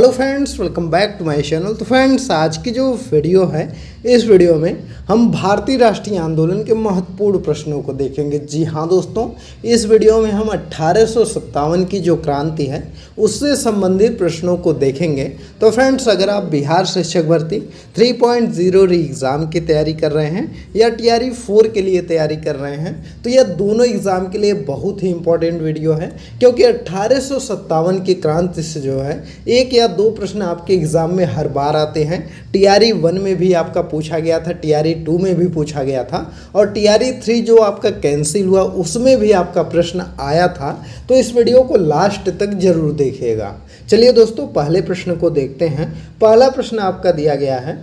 Hello friends, welcome back to my channel. तो friends, आज की जो वीडियो है, इस वीडियो में हम भारतीय राष्ट्रीय आंदोलन के महत्वपूर्ण प्रश्नों को देखेंगे। जी हाँ दोस्तों, इस वीडियो में हम 1857 की जो क्रांति है उससे संबंधित प्रश्नों को देखेंगे। तो फ्रेंड्स, अगर आप बिहार शिक्षक भर्ती 3.0 री एग्ज़ाम की तैयारी कर रहे हैं या TRE 4 के लिए तैयारी कर रहे हैं, तो यह दोनों एग्ज़ाम के लिए बहुत ही इंपॉर्टेंट वीडियो है, क्योंकि 1857 की क्रांति से जो है एक या दो प्रश्न आपके एग्ज़ाम में हर बार आते हैं। TRE 1 में भी आपका पूछा गया था, TRE 2 में भी पूछा गया था, और TRE 3 जो आपका कैंसिल हुआ उसमें भी आपका प्रश्न आया था। तो इस वीडियो को लास्ट तक जरूर देखिएगा। चलिए दोस्तों, पहले प्रश्न को देखते हैं। पहला प्रश्न आपका दिया गया है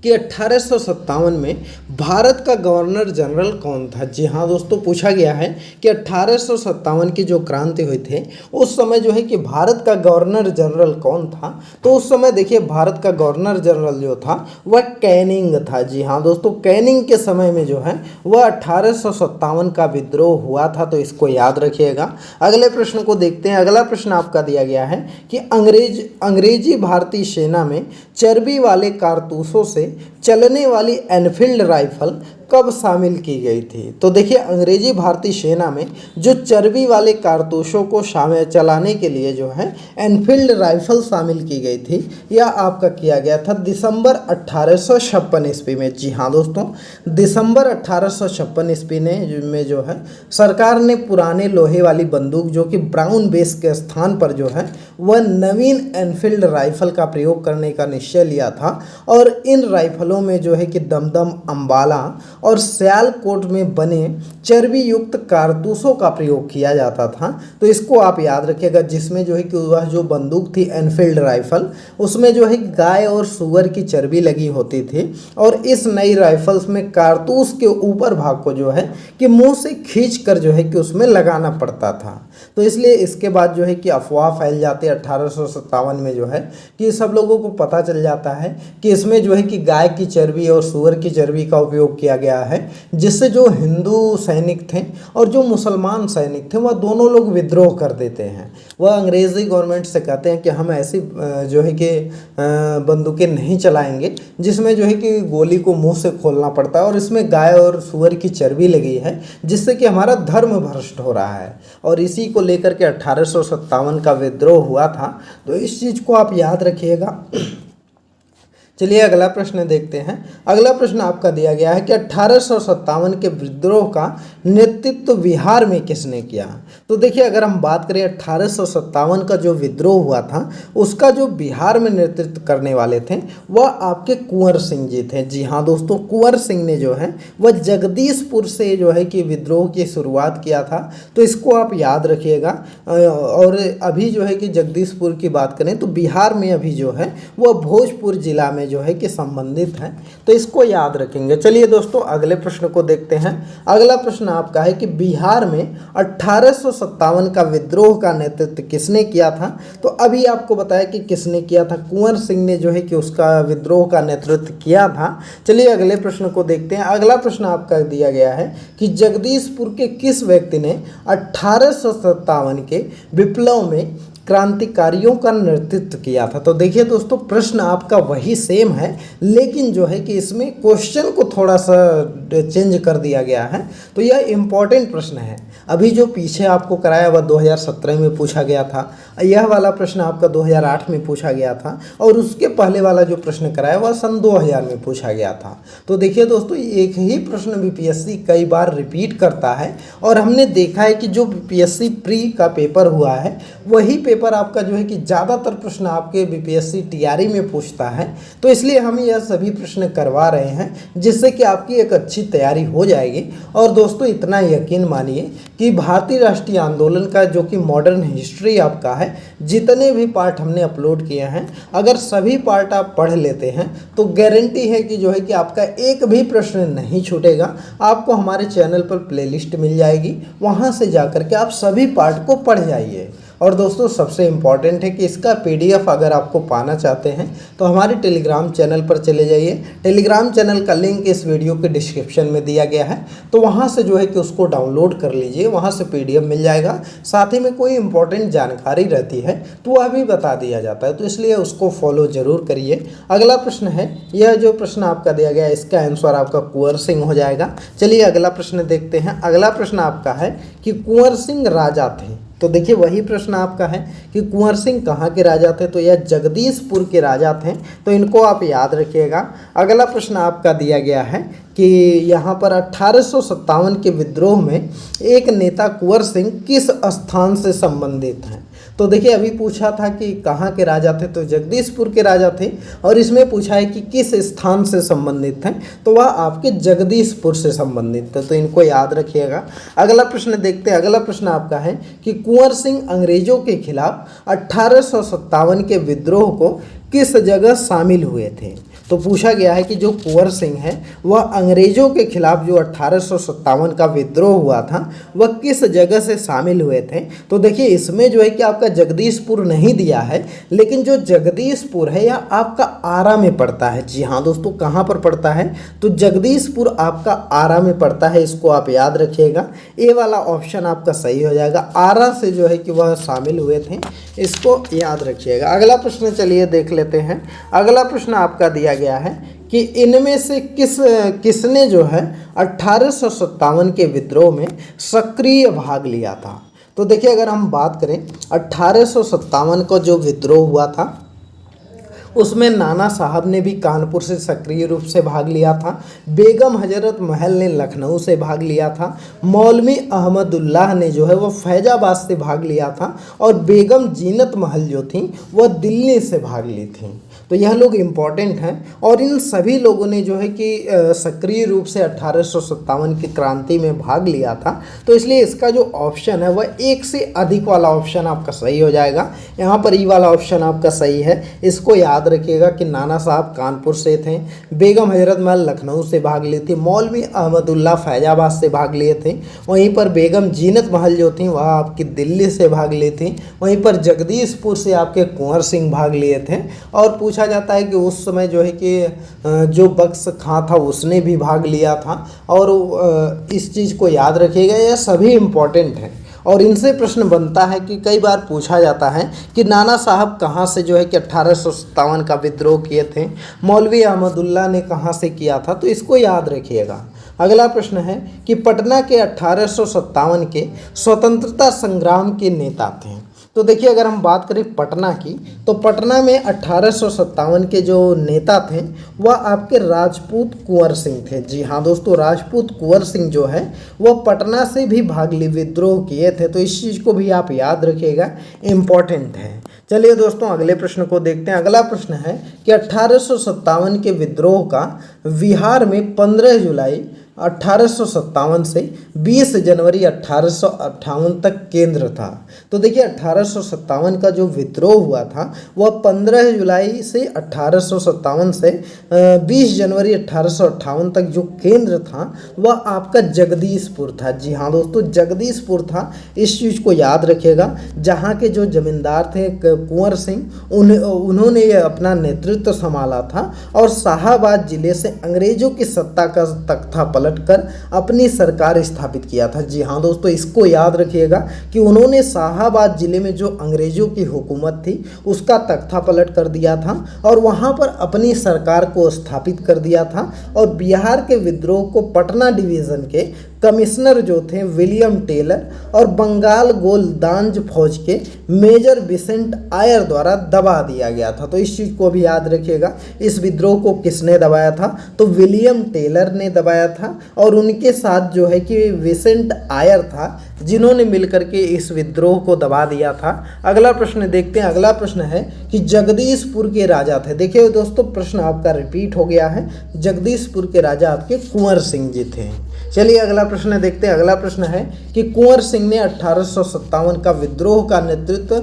कि 1857 में भारत का गवर्नर जनरल कौन था। जी हाँ दोस्तों, पूछा गया है कि 1857 की जो क्रांति हुई थी उस समय जो है कि भारत का गवर्नर जनरल कौन था। तो उस समय देखिए, भारत का गवर्नर जनरल जो था वह कैनिंग था। जी हाँ दोस्तों, कैनिंग के समय में जो है वह 1857 का विद्रोह हुआ था, तो इसको याद रखिएगा। अगले प्रश्न को देखते हैं। अगला प्रश्न आपका दिया गया है कि अंग्रेजी भारतीय सेना में चर्बी वाले कारतूसों से चलने वाली एनफील्ड राइफल कब शामिल की गई थी। तो देखिए, अंग्रेजी भारतीय सेना में जो चर्बी वाले कारतूसों को शामिल चलाने के लिए जो है एनफील्ड राइफल शामिल की गई थी, यह आपका किया गया था दिसंबर 1856 ईस्वी में। जी हाँ दोस्तों, दिसंबर 1856 ईस्वी में जो है सरकार ने पुराने लोहे वाली बंदूक जो कि ब्राउन बेस के स्थान पर जो है वह नवीन एनफील्ड राइफल का प्रयोग करने का निश्चय लिया था, और इन राइफलों में जो है कि दमदम, अंबाला और सियालकोट में बने चर्बी युक्त कारतूसों का प्रयोग किया जाता था। तो इसको आप याद रखिएगा, जिसमें जो है कि वह जो बंदूक थी एनफील्ड राइफल, उसमें जो है गाय और सूअर की चर्बी लगी होती थी, और इस नई राइफल्स में कारतूस के ऊपर भाग को जो है कि मुंह से खींच कर जो है कि उसमें लगाना पड़ता था। तो इसलिए इसके बाद जो है कि अफवाह फैल जाती है 1857 में जो है कि सब लोगों को पता चल जाता है कि इसमें जो है कि गाय की चर्बी और सूअर की चर्बी का उपयोग किया गया है, जिससे जो हिंदू सैनिक थे और जो मुसलमान सैनिक थे वह दोनों लोग विद्रोह कर देते हैं। वह अंग्रेज़ी गवर्नमेंट से कहते हैं कि हम ऐसी जो है कि बंदूकें नहीं चलाएंगे जिसमें जो है कि गोली को मुंह से खोलना पड़ता है और इसमें गाय और सूअर की चर्बी लगी है, जिससे कि हमारा धर्म भ्रष्ट हो रहा है। और इसी को लेकर के 1857 का विद्रोह हुआ था। तो इस चीज़ को आप याद रखिएगा। चलिए अगला प्रश्न देखते हैं। अगला प्रश्न आपका दिया गया है कि 1857 के विद्रोह का नेतृत्व बिहार में किसने किया। तो देखिए, अगर हम बात करें 1857 का जो विद्रोह हुआ था उसका जो बिहार में नेतृत्व करने वाले थे वह आपके कुंवर सिंह जी थे। जी हाँ दोस्तों, कुंवर सिंह ने जो है वह जगदीशपुर से जो है कि विद्रोह की शुरुआत किया था। तो इसको आप याद रखिएगा। और अभी जो है कि जगदीशपुर की बात करें तो बिहार में अभी जो है वह भोजपुर जिला में जो है कि संबंधित है, तो इसको याद रखेंगे। चलिए दोस्तों, अगले प्रश्न को देखते हैं। अगला प्रश्न आपका है कि बिहार में 1857 का विद्रोह का नेतृत्व किसने किया था। तो अभी आपको बताया कि किसने किया था, कुंवर सिंह ने जो है कि उसका विद्रोह का नेतृत्व किया था। चलिए अगले प्रश्न को देखते हैं। अगला प्रश्न आपका दिया गया है कि जगदीशपुर के किस व्यक्ति ने 1857 के विप्लव में क्रांतिकारियों का नेतृत्व किया था। तो देखिए दोस्तों, प्रश्न आपका वही सेम है, लेकिन जो है कि इसमें क्वेश्चन को थोड़ा सा चेंज कर दिया गया है। तो यह इम्पॉर्टेंट प्रश्न है। अभी जो पीछे आपको कराया वह 2017 में पूछा गया था, यह वाला प्रश्न आपका 2008 में पूछा गया था, और उसके पहले वाला जो प्रश्न कराया वह सन 2000 में पूछा गया था। तो देखिए दोस्तों, एक ही प्रश्न BPSC कई बार रिपीट करता है, और हमने देखा है कि जो BPSC प्री का पेपर हुआ है वही पेपर आपका जो है कि ज़्यादातर प्रश्न आपके BPSC TRE में पूछता है। तो इसलिए हम यह सभी प्रश्न करवा रहे हैं, जिससे कि आपकी एक अच्छी तैयारी हो जाएगी। और दोस्तों, इतना यकीन मानिए कि भारतीय राष्ट्रीय आंदोलन का जो कि मॉडर्न हिस्ट्री आपका है, जितने भी पार्ट हमने अपलोड किए हैं, अगर सभी पार्ट आप पढ़ लेते हैं तो गारंटी है कि जो है कि आपका एक भी प्रश्न नहीं छूटेगा। आपको हमारे चैनल पर प्लेलिस्ट मिल जाएगी, वहाँ से जाकर के आप सभी पार्ट को पढ़ जाइए। और दोस्तों सबसे इम्पॉर्टेंट है कि इसका PDF अगर आपको पाना चाहते हैं तो हमारे टेलीग्राम चैनल पर चले जाइए। टेलीग्राम चैनल का लिंक इस वीडियो के डिस्क्रिप्शन में दिया गया है, तो वहाँ से जो है कि उसको डाउनलोड कर लीजिए, वहाँ से PDF मिल जाएगा। साथ ही में कोई इंपॉर्टेंट जानकारी रहती है तो वह भी बता दिया जाता है, तो इसलिए उसको फॉलो ज़रूर करिए। अगला प्रश्न है, यह जो प्रश्न आपका दिया गया है इसका आंसर आपका कुंवर सिंह हो जाएगा। चलिए अगला प्रश्न देखते हैं। अगला प्रश्न आपका है कि कुंवर सिंह राजा थे, तो देखिए वही प्रश्न आपका है कि कुंवर सिंह कहाँ के राजा थे, तो यह जगदीशपुर के राजा थे, तो इनको आप याद रखिएगा। अगला प्रश्न आपका दिया गया है कि यहाँ पर 1857 के विद्रोह में एक नेता कुंवर सिंह किस स्थान से संबंधित हैं, तो देखिए अभी पूछा था कि कहाँ के राजा थे, तो जगदीशपुर के राजा थे, और इसमें पूछा है कि किस स्थान से संबंधित हैं, तो वह आपके जगदीशपुर से संबंधित थे, तो इनको याद रखिएगा। अगला प्रश्न देखते हैं। अगला प्रश्न आपका है कि कुंवर सिंह अंग्रेजों के खिलाफ 1857 के विद्रोह को किस जगह शामिल हुए थे, तो पूछा गया है कि जो कुंवर सिंह है वह अंग्रेजों के खिलाफ जो 1857 का विद्रोह हुआ था वह किस जगह से शामिल हुए थे, तो देखिए इसमें जो है कि आपका जगदीशपुर नहीं दिया है, लेकिन जो जगदीशपुर है यह आपका आरा में पड़ता है। जी हाँ दोस्तों, कहाँ पर पड़ता है, तो जगदीशपुर आपका आरा में पड़ता है, इसको आप याद रखिएगा। ए वाला ऑप्शन आपका सही हो जाएगा, आरा से जो है कि वह शामिल हुए थे, इसको याद रखिएगा। अगला प्रश्न चलिए देख लेते हैं। अगला प्रश्न आपका दिया गया है कि इनमें से किसने जो है 1857 के विद्रोह में सक्रिय भाग लिया था, तो देखिए अगर हम बात करें 1857 का जो विद्रोह हुआ था उसमें नाना साहब ने भी कानपुर से सक्रिय रूप से भाग लिया था, बेगम हजरत महल ने लखनऊ से भाग लिया था, मौलवी अहमदुल्लाह ने जो है वो फैजाबाद से भाग लिया था, और बेगम जीनत महल जो थी वह दिल्ली से भाग ली थी। तो यह लोग इम्पॉर्टेंट हैं, और इन सभी लोगों ने जो है कि सक्रिय रूप से 1857 की क्रांति में भाग लिया था, तो इसलिए इसका जो ऑप्शन है वह एक से अधिक वाला ऑप्शन आपका सही हो जाएगा। यहाँ पर ई वाला ऑप्शन आपका सही है, इसको याद रखिएगा कि नाना साहब कानपुर से थे, बेगम हजरत महल लखनऊ से भाग ली थी, मौलवी अहमदुल्लाह फैजाबाद से भाग लिए थे, वहीं पर बेगम जीनत महल जो थी वह आपकी दिल्ली से भाग ली थी, वहीं पर जगदीशपुर से आपके कुंवर सिंह भाग लिए थे। और पूछा जाता है कि उस समय जो है कि जो बख्श खां था उसने भी भाग लिया था, और इस चीज़ को याद रखिएगा, यह सभी इम्पॉर्टेंट हैं। और इनसे प्रश्न बनता है कि कई बार पूछा जाता है कि नाना साहब कहाँ से जो है कि 1857 का विद्रोह किए थे, मौलवी अहमदुल्लाह ने कहाँ से किया था, तो इसको याद रखिएगा। अगला प्रश्न है कि पटना के 1857 के स्वतंत्रता संग्राम के नेता थे, तो देखिए अगर हम बात करें पटना की, तो पटना में 1857 के जो नेता थे वह आपके राजपूत कुंवर सिंह थे। जी हाँ दोस्तों, राजपूत कुंवर सिंह जो है वह पटना से भी विद्रोह किए थे, तो इस चीज़ को भी आप याद रखिएगा, इम्पॉर्टेंट है। चलिए दोस्तों अगले प्रश्न को देखते हैं। अगला प्रश्न है कि 1857 के विद्रोह का बिहार में 15 जुलाई 1857 से 20 जनवरी 1858 तक केंद्र था, तो देखिए 1857 का जो विद्रोह हुआ था वह 15 जुलाई से 1857 से 20 जनवरी 1858 तक जो केंद्र था वह आपका जगदीशपुर था। जी हाँ दोस्तों, जगदीशपुर था, इस चीज़ को याद रखिएगा। जहाँ के जो जमींदार थे कुंवर सिंह उन्होंने ये अपना नेतृत्व संभाला था, और शाहाबाद जिले से अंग्रेजों की सत्ता का तख्ता पलटकर अपनी सरकार स्थापित किया था। जी हाँ दोस्तों, इसको याद रखिएगा कि उन्होंने शाहाबाद जिले में जो अंग्रेजों की हुकूमत थी उसका तख्ता पलट कर दिया था, और वहाँ पर अपनी सरकार को स्थापित कर दिया था। और बिहार के विद्रोह को पटना डिवीज़न के कमिश्नर जो थे विलियम टेलर और बंगाल गोलदांज फौज के मेजर बिसेंट आयर द्वारा दबा दिया गया था। तो इस चीज़ को भी याद रखिएगा, इस विद्रोह को किसने दबाया था, तो विलियम टेलर ने दबाया था, और उनके साथ जो है कि विसेंट आयर था, जिन्होंने मिलकर के इस विद्रोह को दबा दिया था। अगला प्रश्न देखते हैं। अगला प्रश्न है कि जगदीशपुर के राजा थे। देखिए दोस्तों, प्रश्न आपका रिपीट हो गया है, जगदीशपुर के राजा आपके कुंवर सिंह जी थे। चलिए अगला प्रश्न देखते हैं। अगला प्रश्न है कि कुंवर सिंह ने 1857 का विद्रोह का नेतृत्व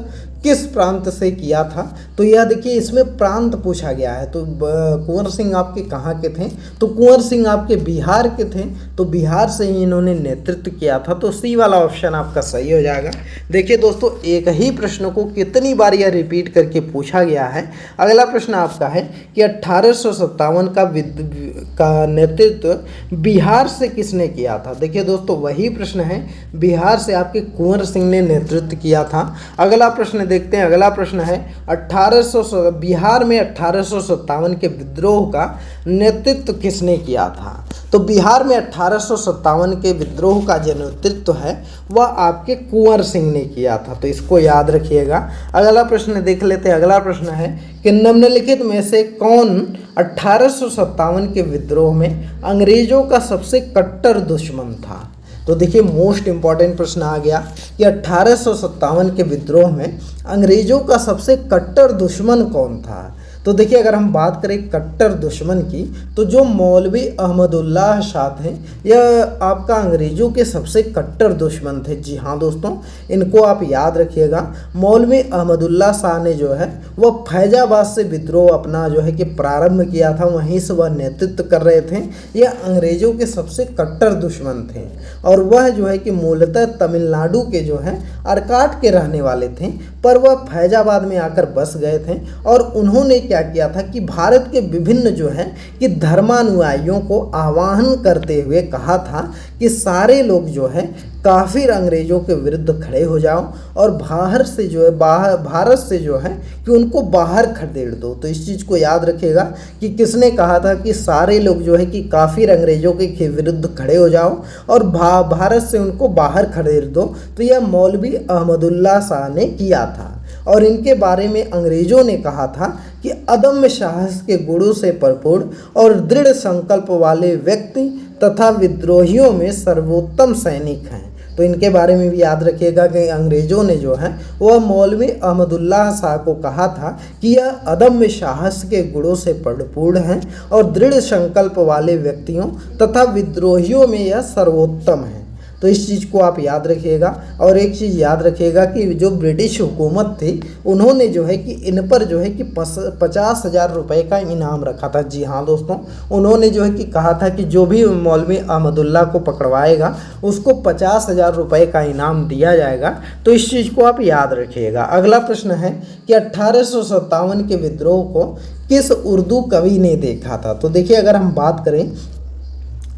किस प्रांत से किया था? तो यह देखिए इसमें प्रांत पूछा गया है। तो कुंवर सिंह आपके कहाँ के थे? तो कुंवर सिंह आपके बिहार के थे, तो बिहार से ही इन्होंने नेतृत्व किया था। तो सी वाला ऑप्शन आपका सही हो जाएगा। देखिए दोस्तों, एक ही प्रश्न को कितनी बार यह रिपीट करके पूछा गया है। अगला प्रश्न आपका है कि 1857 का नेतृत्व बिहार से किसने किया था? देखिए दोस्तों, वही प्रश्न है, बिहार से आपके कुंवर सिंह ने नेतृत्व किया था। अगला प्रश्न देखते हैं। अगला प्रश्न है बिहार में 1857 के विद्रोह का नेतृत्व किसने किया था? तो बिहार में 1857 के विद्रोह का जो नेतृत्व है वह आपके कुंवर सिंह ने किया था। तो इसको याद रखिएगा। अगला प्रश्न देख लेते हैं। अगला प्रश्न है कि निम्नलिखित में से कौन 1857 के विद्रोह में अंग्रेजों का सबसे कट्टर दुश्मन था? तो देखिए मोस्ट इम्पॉर्टेंट प्रश्न आ गया कि 1857 के विद्रोह में अंग्रेजों का सबसे कट्टर दुश्मन कौन था? तो देखिए अगर हम बात करें कट्टर दुश्मन की, तो जो मौलवी अहमदुल्लाह शाह थे यह आपका अंग्रेज़ों के सबसे कट्टर दुश्मन थे। जी हाँ दोस्तों, इनको आप याद रखिएगा। मौलवी अहमदुल्लाह शाह ने जो है वह फैजाबाद से विद्रोह अपना जो है कि प्रारंभ किया था, वहीं से वह नेतृत्व कर रहे थे। यह अंग्रेज़ों के सबसे कट्टर दुश्मन थे और वह जो है कि मूलतः तमिलनाडु के जो है अर्काट के रहने वाले थे, पर वह फैजाबाद में आकर बस गए थे और उन्होंने क्या किया था कि भारत के विभिन्न जो है कि धर्मानुयायियों को आह्वान करते हुए कहा था कि सारे लोग जो है काफिर अंग्रेजों के विरुद्ध खड़े हो जाओ और भारत से जो है कि उनको बाहर खदेड़ दो। तो इस चीज़ को याद रखिएगा कि किसने कहा था कि सारे लोग जो है कि काफिर अंग्रेजों के विरुद्ध खड़े हो जाओ और भारत से उनको बाहर खदेड़ दो। तो यह मौलवी अहमदुल्लाह शाह ने किया था और इनके बारे में अंग्रेजों ने कहा था कि अदम्य साहस के गुणों से भरपूर और दृढ़ संकल्प वाले व्यक्ति तथा विद्रोहियों में सर्वोत्तम सैनिक हैं। तो इनके बारे में भी याद रखिएगा कि अंग्रेजों ने जो है वह मौलवी अहमदुल्लाह शाह को कहा था कि यह अदम्य साहस के गुणों से भरपूर हैं और दृढ़ संकल्प वाले व्यक्तियों तथा विद्रोहियों में यह सर्वोत्तम है। तो इस चीज़ को आप याद रखिएगा। और एक चीज़ याद रखिएगा कि जो ब्रिटिश हुकूमत थी उन्होंने जो है कि इन पर जो है कि 50,000 रुपये का इनाम रखा था। जी हाँ दोस्तों, उन्होंने जो है कि कहा था कि जो भी मौलवी अहमदुल्लाह को पकड़वाएगा उसको 50,000 रुपये का इनाम दिया जाएगा। तो इस चीज़ को आप याद रखिएगा। अगला प्रश्न है कि 1857 के विद्रोह को किस उर्दू कवि ने देखा था? तो देखिए अगर हम बात करें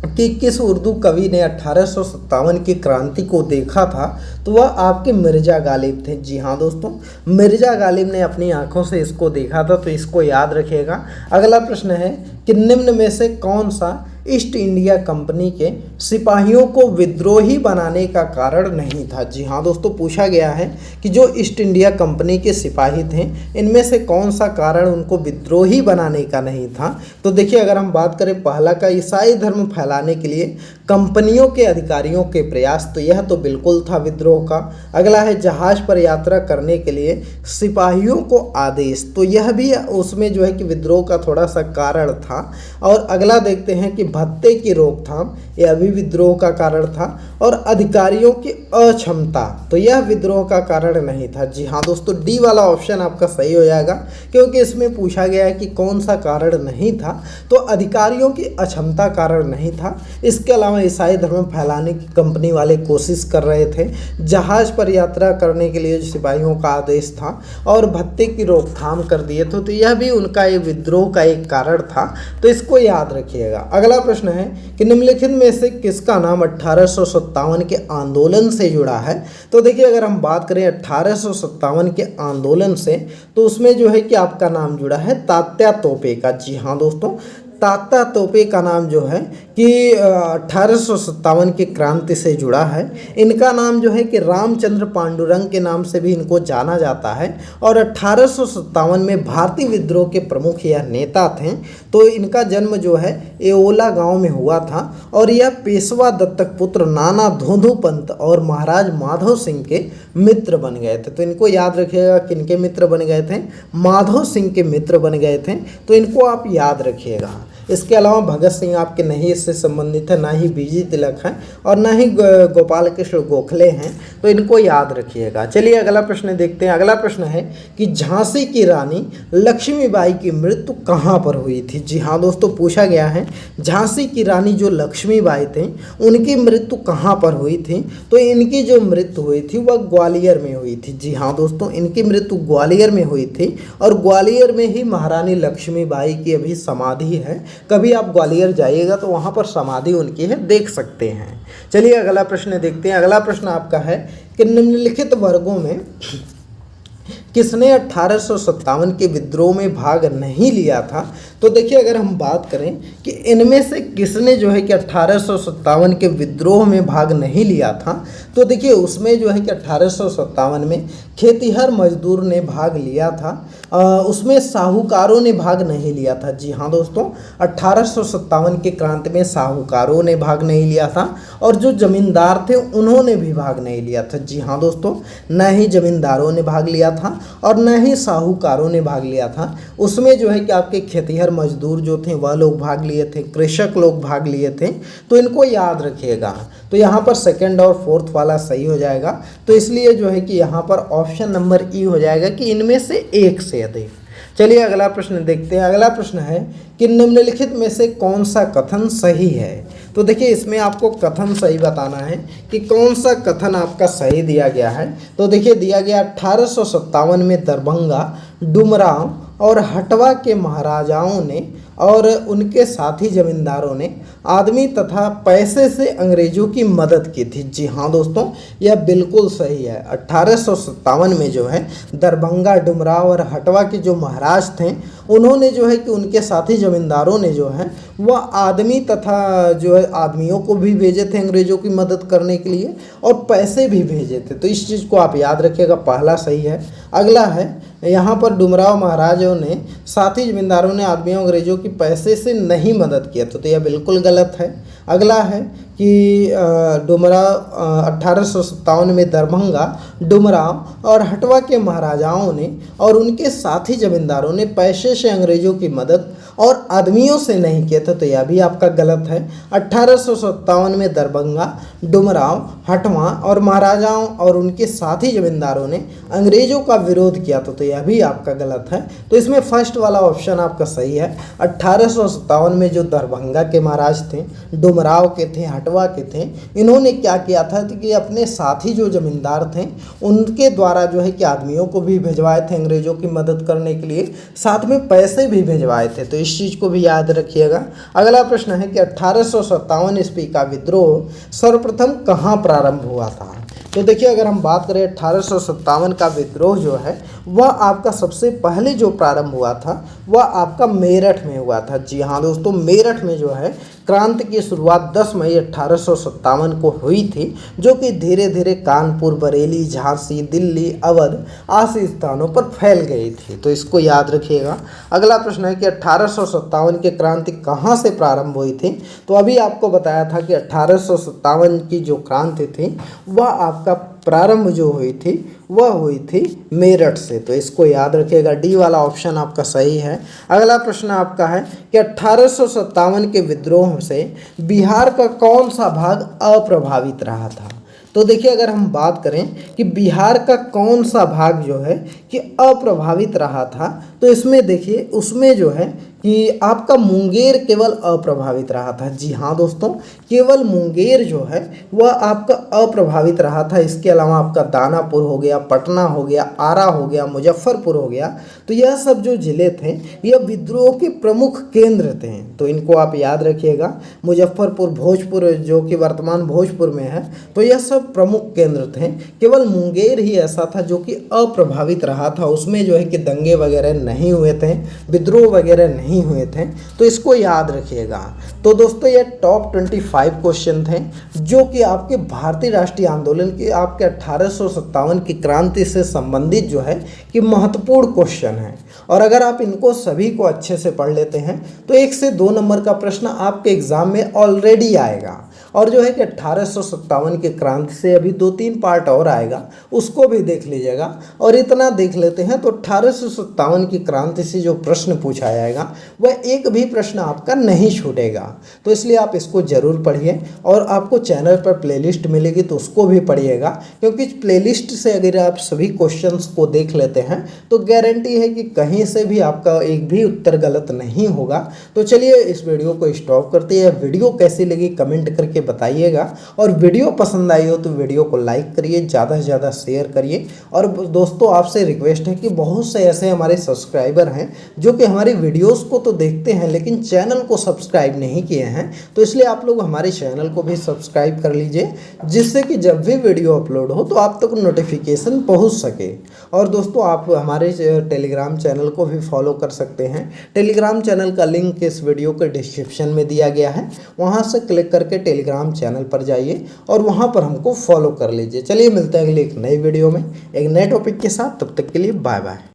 कि किस उर्दू कवि ने 1857 की क्रांति को देखा था, तो वह आपके मिर्ज़ा गालिब थे। जी हाँ दोस्तों, मिर्ज़ा गालिब ने अपनी आंखों से इसको देखा था। तो इसको याद रखिएगा। अगला प्रश्न है कि निम्न में से कौन सा ईस्ट इंडिया कंपनी के सिपाहियों को विद्रोही बनाने का कारण नहीं था? जी हाँ दोस्तों, पूछा गया है कि जो ईस्ट इंडिया कंपनी के सिपाही थे इनमें से कौन सा कारण उनको विद्रोही बनाने का नहीं था? तो देखिए अगर हम बात करें पहला का ईसाई धर्म फैलाने के लिए कंपनियों के अधिकारियों के प्रयास, तो यह तो बिल्कुल था विद्रोह का। अगला है जहाज पर यात्रा करने के लिए सिपाहियों को आदेश, तो यह भी उसमें जो है कि विद्रोह का थोड़ा सा कारण था। और अगला देखते हैं कि भत्ते की रोकथाम, यह भी विद्रोह का कारण था। और अधिकारियों की अक्षमता, तो यह विद्रोह का कारण नहीं था। जी हाँ दोस्तों, डी वाला ऑप्शन आपका सही हो जाएगा, क्योंकि इसमें पूछा गया है कि कौन सा कारण नहीं था। तो अधिकारियों की अक्षमता कारण नहीं था। इसके अलावा ईसाई धर्म फैलाने की कंपनी वाले कोशिश कर रहे थे, जहाज पर यात्रा करने के लिए सिपाहियों का आदेश था और भत्ते की रोकथाम कर दिए थे। तो यह भी उनका एक विद्रोह का एक कारण था। तो इसको याद रखिएगा। अगला प्रश्न है कि निम्नलिखित में से किसका नाम 1857 के आंदोलन से जुड़ा है? तो देखिए अगर हम बात करें 1857 के आंदोलन से, तो उसमें जो है कि आपका नाम जुड़ा है तात्या तोपे का। जी हाँ दोस्तों, तात्या तोपे का नाम जो है कि 1857 की क्रांति से जुड़ा है। इनका नाम जो है कि रामचंद्र पांडुरंग के नाम से भी इनको जाना जाता है और 1857 में भारतीय विद्रोह के प्रमुख यह नेता थे। तो इनका जन्म जो है एओला गांव में हुआ था और यह पेशवा दत्तक पुत्र नाना धोंधू पंत और महाराज माधव सिंह के मित्र बन गए थे। तो इनको याद रखिएगा, किनके मित्र बन गए थे? माधव सिंह के मित्र बन गए थे। तो इनको आप याद रखिएगा। इसके अलावा भगत सिंह आपके नहीं इससे संबंधित है, ना ही बीजी तिलक है और ना ही गोपाल कृष्ण गोखले हैं, तो इनको याद रखिएगा। चलिए अगला प्रश्न देखते हैं। अगला प्रश्न है कि झांसी की रानी लक्ष्मीबाई की मृत्यु कहाँ पर हुई थी। जी हाँ दोस्तों, पूछा गया है झांसी की रानी जो लक्ष्मीबाई थी उनकी मृत्यु कहाँ पर हुई थी। तो इनकी जो मृत्यु हुई थी वह ग्वालियर में हुई थी। जी हाँ दोस्तों, इनकी मृत्यु ग्वालियर में हुई थी और ग्वालियर में ही महारानी लक्ष्मीबाई की अभी समाधि है। कभी आप ग्वालियर जाइएगा तो वहाँ पर समाधि उनकी है, देख सकते हैं। चलिए अगला प्रश्न देखते हैं। अगला प्रश्न आपका है कि निम्नलिखित वर्गों में किसने 1857 के विद्रोह में भाग नहीं लिया था। तो देखिए अगर हम बात करें कि इनमें से किसने जो है कि 1857 के विद्रोह में भाग नहीं लिया था, तो देखिए उसमें जो है कि 1857 में खेतिहर मजदूर ने भाग लिया था, उसमें साहूकारों ने भाग नहीं लिया था। जी हाँ दोस्तों, 1857 के क्रांति में साहूकारों ने भाग नहीं लिया था और जो जमींदार थे उन्होंने भी भाग नहीं लिया था। जी हाँ दोस्तों, न ही जमींदारों ने भाग लिया था और न ही साहूकारों ने भाग लिया था। उसमें जो है कि आपके खेतिहर मजदूर जो थे वह लोग भाग लिए थे, कृषक लोग भाग लिए थे, तो इनको याद रखिएगा। तो यहाँ पर सेकंड और फोर्थ वाला सही हो जाएगा, तो इसलिए जो है कि यहाँ पर ऑप्शन नंबर ई हो जाएगा कि इनमें से एक से अधिक। चलिए अगला प्रश्न देखते हैं। अगला प्रश्न है कि निम्नलिखित में से कौन सा कथन सही है। तो देखिए इसमें आपको कथन सही बताना है कि कौन सा कथन आपका सही दिया गया है। तो देखिए दिया गया 1857 में दरभंगा, डुमरांव और हटवा के महाराजाओं ने और उनके साथी जमींदारों ने आदमी तथा पैसे से अंग्रेजों की मदद की थी। जी हाँ दोस्तों, यह बिल्कुल सही है। 1857 में जो है दरभंगा, डुमरांव और हटवा के जो महाराज थे उन्होंने जो है कि उनके साथी जमींदारों ने जो है वह आदमी तथा जो है आदमियों को भी भेजे थे अंग्रेजों की मदद करने के लिए और पैसे भी भेजे थे। तो इस चीज़ को आप याद रखिएगा, पहला सही है। अगला है यहाँ पर डुमरांव महाराजों ने साथी जमींदारों ने आदमियों अंग्रेजों की पैसे से नहीं मदद किया, तो यह बिल्कुल गलत है। अगला है कि डुमरांव 1857 में दरभंगा, डुमरांव और हटवा के महाराजाओं ने और उनके साथी जमींदारों ने पैसे से अंग्रेजों की मदद और आदमियों से नहीं किया था, तो यह भी आपका गलत है। 1857 में दरभंगा, डुमरांव, हटवा और महाराजाओं और उनके साथी जमींदारों ने अंग्रेजों का विरोध किया था, तो यह भी आपका गलत है। तो इसमें फर्स्ट वाला ऑप्शन आपका सही है। 1857 में जो दरभंगा के महाराज थे, डुमरांव के थे, हटवा के थे, इन्होंने क्या किया था कि अपने साथी जो जमींदार थे उनके द्वारा जो है कि आदमियों को भी भिजवाए थे अंग्रेजों की मदद करने के लिए, साथ में पैसे भी भिजवाए थे। तो इस चीज़ को भी याद रखिएगा। अगला प्रश्न है कि 1857 ईस्वी का विद्रोह सर्वप्रथम कहाँ प्रारंभ हुआ था। तो देखिए अगर हम बात करें 1857 का विद्रोह जो है वह आपका सबसे पहले जो प्रारंभ हुआ था वह आपका मेरठ में हुआ था। जी हाँ दोस्तों, मेरठ में जो है क्रांति की शुरुआत 10 मई 1857 को हुई थी, जो कि धीरे धीरे कानपुर, बरेली, झांसी, दिल्ली, अवध आदि स्थानों पर फैल गई थी। तो इसको याद रखिएगा। अगला प्रश्न है कि 1857 की क्रांति कहाँ से प्रारंभ हुई थी। तो अभी आपको बताया था कि 1857 की जो क्रांति थी वह आपका प्रारंभ जो हुई थी वह हुई थी मेरठ से। तो इसको याद रखिएगा, डी वाला ऑप्शन आपका सही है। अगला प्रश्न आपका है कि 1857 के विद्रोह से बिहार का कौन सा भाग अप्रभावित रहा था। तो देखिए अगर हम बात करें कि बिहार का कौन सा भाग जो है कि अप्रभावित रहा था, तो इसमें देखिए उसमें जो है कि आपका मुंगेर केवल अप्रभावित रहा था। जी हाँ दोस्तों, केवल मुंगेर जो है वह आपका अप्रभावित रहा था। इसके अलावा आपका दानापुर हो गया, पटना हो गया, आरा हो गया, मुजफ्फरपुर हो गया, तो यह सब जो ज़िले थे यह विद्रोह के प्रमुख केंद्र थे। तो इनको आप याद रखिएगा। मुजफ्फरपुर, भोजपुर जो कि वर्तमान भोजपुर में है, तो यह सब प्रमुख केंद्र थे। केवल मुंगेर ही ऐसा था जो कि अप्रभावित रहा था, उसमें जो है कि दंगे वगैरह नहीं हुए थे, विद्रोह वगैरह नहीं हुए थे। तो इसको याद रखिएगा। तो दोस्तों ये टॉप 25 क्वेश्चन थे जो कि आपके भारतीय राष्ट्रीय आंदोलन के आपके 1857 की क्रांति से संबंधित जो है कि महत्वपूर्ण क्वेश्चन है। और अगर आप इनको सभी को अच्छे से पढ़ लेते हैं तो 1 से 2 नंबर का प्रश्न आपके एग्जाम में ऑलरेडी आएगा। और जो है कि 1857 की क्रांति से अभी 2-3 पार्ट और आएगा, उसको भी देख लीजिएगा। और इतना देख लेते हैं तो 1857 की क्रांति से जो प्रश्न पूछा जाएगा वह एक भी प्रश्न आपका नहीं छूटेगा। तो इसलिए आप इसको ज़रूर पढ़िए, और आपको चैनल पर प्लेलिस्ट मिलेगी तो उसको भी पढ़िएगा, क्योंकि प्लेलिस्ट से अगर आप सभी क्वेश्चंस को देख लेते हैं तो गारंटी है कि कहीं से भी आपका एक भी उत्तर गलत नहीं होगा। तो चलिए इस वीडियो को स्टॉप करते हैं। वीडियो कैसी लगी कमेंट करके बताइएगा, और वीडियो पसंद आई हो तो वीडियो को लाइक करिए, ज़्यादा से ज़्यादा शेयर करिए। और दोस्तों आपसे रिक्वेस्ट है कि बहुत से ऐसे हमारे सब्सक्राइबर हैं जो कि हमारी वीडियोस को तो देखते हैं लेकिन चैनल को सब्सक्राइब नहीं किए हैं, तो इसलिए आप लोग हमारे चैनल को भी सब्सक्राइब कर लीजिए, जिससे कि जब भी वीडियो अपलोड हो तो आप तक नोटिफिकेशन पहुंच सके। और दोस्तों आप हमारे टेलीग्राम चैनल को भी फॉलो कर सकते हैं। टेलीग्राम चैनल का लिंक इस वीडियो के डिस्क्रिप्शन में दिया गया है, वहां से क्लिक करके टेलीग्राम चैनल पर जाइए और वहां पर हमको फॉलो कर लीजिए। चलिए मिलते हैं अगली एक नई वीडियो में एक नए टॉपिक के साथ, तब तक के लिए बाय बाय।